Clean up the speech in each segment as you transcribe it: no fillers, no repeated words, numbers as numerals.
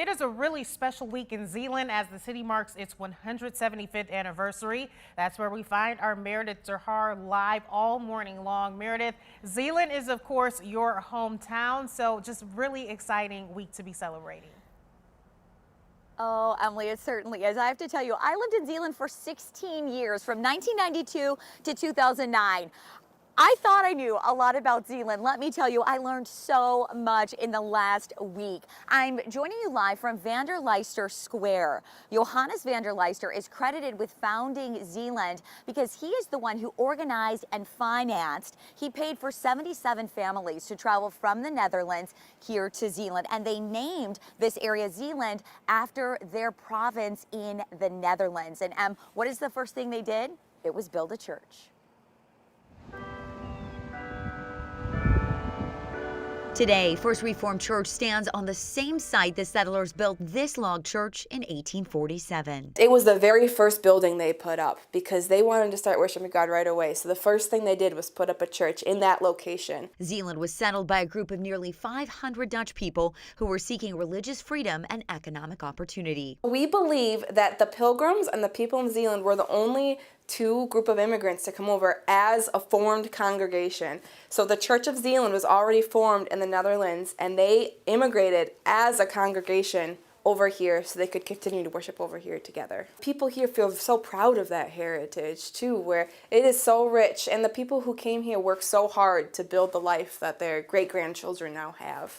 It is a really special week in Zeeland as the city marks its 175th anniversary. That's where we find our Meredith Zahar live all morning long. Meredith, Zeeland is of course your hometown, so just really exciting week to be celebrating. Oh, Emily, it certainly is. I have to tell you, I lived in Zeeland for 16 years, from 1992 to 2009. I thought I knew a lot about Zeeland. Let me tell you, I learned so much in the last week. I'm joining you live from VanderLuyster Square. Johannes VanderLuyster is credited with founding Zeeland because he is the one who organized and financed. He paid for 77 families to travel from the Netherlands here to Zeeland, and they named this area Zeeland after their province in the Netherlands. And what is the first thing they did? It was build a church. Today, First Reformed Church stands on the same site the settlers built this log church in 1847. It was the very first building they put up because they wanted to start worshiping God right away. So the first thing they did was put up a church in that location. Zeeland was settled by a group of nearly 500 Dutch people who were seeking religious freedom and economic opportunity. We believe that the Pilgrims and the people in Zeeland were the only two group of immigrants to come over as a formed congregation. So the Church of Zeeland was already formed in the Netherlands, and they immigrated as a congregation over here so they could continue to worship over here together. People here feel so proud of that heritage too, where it is so rich, and the people who came here worked so hard to build the life that their great-grandchildren now have.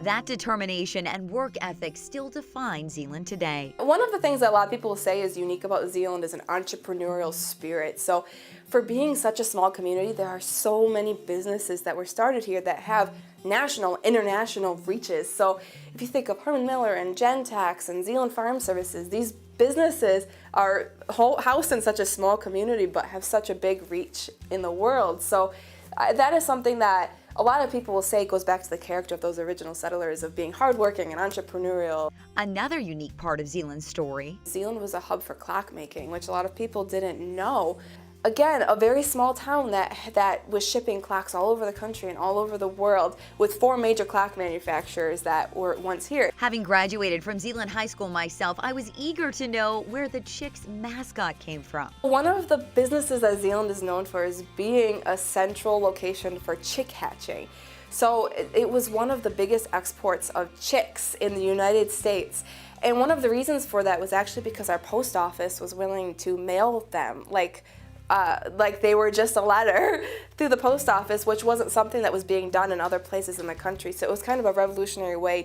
That determination and work ethic still define Zeeland today. One of the things that a lot of people say is unique about Zeeland is an entrepreneurial spirit. So for being such a small community, there are so many businesses that were started here that have national, international reaches. So if you think of Herman Miller and Gentax and Zeeland Farm Services, these businesses are housed in such a small community but have such a big reach in the world. So that is something that a lot of people will say goes back to the character of those original settlers of being hardworking and entrepreneurial. Another unique part of Zeeland's story. Zeeland was a hub for clockmaking, which a lot of people didn't know. Again, a very small town that was shipping clocks all over the country and all over the world, with 4 major clock manufacturers that were once here. Having graduated from Zeeland High School myself, I was eager to know where the Chicks mascot came from. One of the businesses that Zeeland is known for is being a central location for chick hatching. So it was one of the biggest exports of chicks in the United States. And one of the reasons for that was actually because our post office was willing to mail them like they were just a letter through the post office, which wasn't something that was being done in other places in the country. So it was kind of a revolutionary way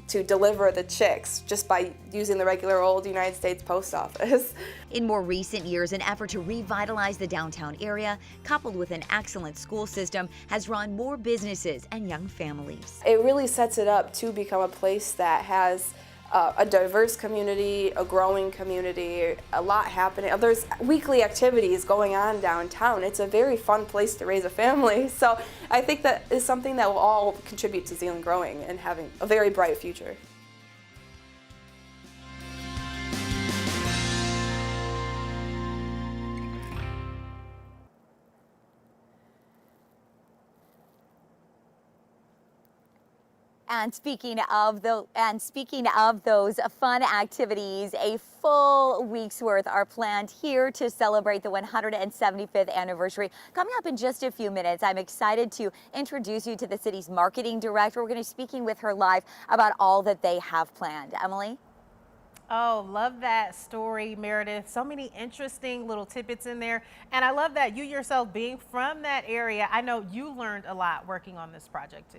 to deliver the chicks just by using the regular old United States post office. In more recent years, an effort to revitalize the downtown area, coupled with an excellent school system, has drawn more businesses and young families. It really sets it up to become a place that has a diverse community, a growing community, a lot happening. There's weekly activities going on downtown. It's a very fun place to raise a family. So I think that is something that will all contribute to Zeeland growing and having a very bright future. And speaking of those fun activities, a full week's worth are planned here to celebrate the 175th anniversary. Coming up in just a few minutes, I'm excited to introduce you to the city's marketing director. We're going to be speaking with her live about all that they have planned. Emily? Oh, love that story, Meredith. So many interesting little tidbits in there. And I love that you yourself being from that area, I know you learned a lot working on this project too.